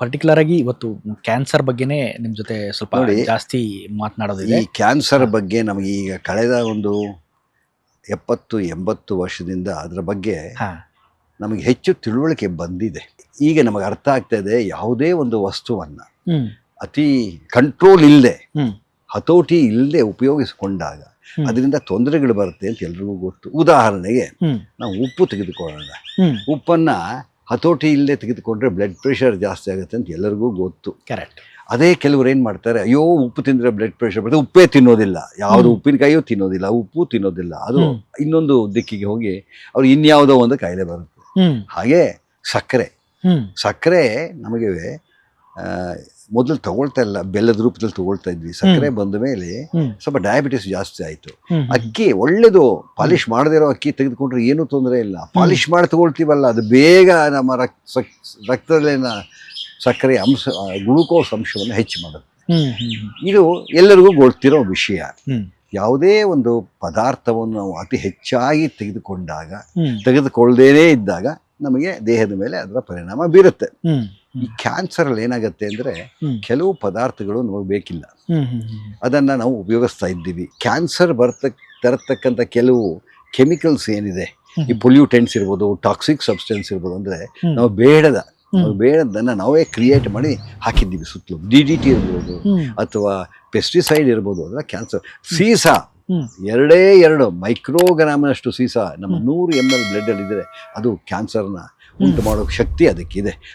Particular ಆಗಿ ಇವತ್ತು cancer ಬಗ್ಗೆನೇ ನಿಮ್ ಜೊತೆ ಸ್ವಲ್ಪ ನೋಡಿ, ಜಾಸ್ತಿ ಈ ಮಾತನಾಡೋದಿದೆ. ಕ್ಯಾನ್ಸರ್ ಬಗ್ಗೆ ನಮಗೆ ಈಗ ಕಳೆದ ಒಂದು 70-80 ವರ್ಷದಿಂದ ಅದರ ಬಗ್ಗೆ ಹಾ. ನಮಗೆ ಹೆಚ್ಚು ತಿಳುವಳಿಕೆ ಬಂದಿದೆ. ಈಗ ನಮಗೆ ಅರ್ಥ ಆಗ್ತಾ ಇದೆ, ಯಾವುದೇ ಒಂದು ವಸ್ತುವನ್ನು ಹ್ಮ್ ಅತಿ ಕಂಟ್ರೋಲ್ ಇಲ್ಲದೆ, ಹ್ಮ್ ಹತೋಟಿ ಇಲ್ಲದೆ ಉಪಯೋಗಿಸಿಕೊಂಡಾಗ ಅದರಿಂದ ತೊಂದರೆಗಳು ಬರುತ್ತೆ ಅಂತ ಎಲ್ರಿಗೂ ಗೊತ್ತು. ಉದಾಹರಣೆಗೆ ಹ್ಮ್ ನಾವು ಉಪ್ಪು ತೆಗೆದುಕೊಳ್ಳೋಣ. ಹ್ಮ್ ಉಪ್ಪನ್ನು ಹತೋಟಿ ಇಲ್ಲದೆ ತೆಗೆದುಕೊಂಡ್ರೆ ಬ್ಲಡ್ ಪ್ರೆಷರ್ ಜಾಸ್ತಿ ಆಗುತ್ತೆ ಅಂತ ಎಲ್ಲರಿಗೂ ಗೊತ್ತು. ಕರೆಕ್ಟ್. ಅದೇ ಕೆಲವರು ಏನು ಮಾಡ್ತಾರೆ, ಅಯ್ಯೋ ಉಪ್ಪು ತಿಂದರೆ ಬ್ಲಡ್ ಪ್ರೆಷರ್ ಬರುತ್ತೆ, ಉಪ್ಪೇ ತಿನ್ನೋದಿಲ್ಲ, ಯಾವುದು ಉಪ್ಪಿನಕಾಯಿಯೂ ತಿನ್ನೋದಿಲ್ಲ, ಉಪ್ಪು ತಿನ್ನೋದಿಲ್ಲ. ಅದು ಇನ್ನೊಂದು ದಿಕ್ಕಿಗೆ ಹೋಗಿ ಅವ್ರು ಇನ್ಯಾವುದೋ ಒಂದು ಕಾಯಿಲೆ ಬರುತ್ತೆ. ಹಾಗೆ ಸಕ್ಕರೆ ಸಕ್ಕರೆ ನಮಗೆ ಮೊದಲು ತಗೊಳ್ತಾ ಇಲ್ಲ, ಬೆಲ್ಲದ ರೂಪದಲ್ಲಿ ತಗೊಳ್ತಾ ಇದ್ವಿ. ಸಕ್ಕರೆ ಬಂದ ಮೇಲೆ ಸ್ವಲ್ಪ ಡಯಾಬಿಟಿಸ್ ಜಾಸ್ತಿ ಆಯಿತು. ಅಕ್ಕಿ ಒಳ್ಳೇದು, ಪಾಲಿಶ್ ಮಾಡದಿರೋ ಅಕ್ಕಿ ತೆಗೆದುಕೊಂಡ್ರೆ ಏನೂ ತೊಂದರೆ ಇಲ್ಲ. ಪಾಲಿಶ್ ಮಾಡಿ ತಗೊಳ್ತೀವಲ್ಲ, ಅದು ಬೇಗ ನಮ್ಮ ರಕ್ತದಲ್ಲಿನ ಸಕ್ಕರೆ ಅಂಶ, ಗ್ಲೂಕೋಸ್ ಅಂಶವನ್ನು ಹೆಚ್ಚು ಮಾಡುತ್ತೆ. ಇದು ಎಲ್ಲರಿಗೂ ಗೊತ್ತಿರೋ ವಿಷಯ. ಯಾವುದೇ ಒಂದು ಪದಾರ್ಥವನ್ನು ನಾವು ಅತಿ ಹೆಚ್ಚಾಗಿ ತೆಗೆದುಕೊಳ್ಳದೇನೇ ಇದ್ದಾಗ ನಮಗೆ ದೇಹದ ಮೇಲೆ ಅದರ ಪರಿಣಾಮ ಬೀರುತ್ತೆ. ಈ ಕ್ಯಾನ್ಸರಲ್ಲಿ ಏನಾಗುತ್ತೆ ಅಂದರೆ, ಕೆಲವು ಪದಾರ್ಥಗಳು ನಮಗೆ ಬೇಕಿಲ್ಲ, ಅದನ್ನು ನಾವು ಉಪಯೋಗಿಸ್ತಾ ಇದ್ದೀವಿ. ಕ್ಯಾನ್ಸರ್ ತರತಕ್ಕಂಥ ಕೆಲವು ಕೆಮಿಕಲ್ಸ್ ಏನಿದೆ, ಈ ಪೊಲ್ಯೂಟೆಂಟ್ಸ್ ಇರ್ಬೋದು, ಟಾಕ್ಸಿಕ್ ಸಬ್ಸ್ಟೆನ್ಸ್ ಇರ್ಬೋದು, ಅಂದರೆ ನಾವು ಬೇಡದನ್ನು ನಾವೇ ಕ್ರಿಯೇಟ್ ಮಾಡಿ ಹಾಕಿದ್ದೀವಿ ಸುತ್ತಲೂ. DDT ಇರ್ಬೋದು ಅಥವಾ ಪೆಸ್ಟಿಸೈಡ್ ಇರ್ಬೋದು. ಅದರ ಕ್ಯಾನ್ಸರ್ ಸೀಸಾ, 2 ಮೈಕ್ರೋಗ್ರಾಮ್ನಷ್ಟು ಸೀಸಾ ನಮ್ಮ 100 ml ಬ್ಲಡ್ಡಲ್ಲಿದ್ದರೆ ಅದು ಕ್ಯಾನ್ಸರ್ನ ಉಂಟು ಮಾಡೋ ಶಕ್ತಿ ಅದಕ್ಕಿದೆ.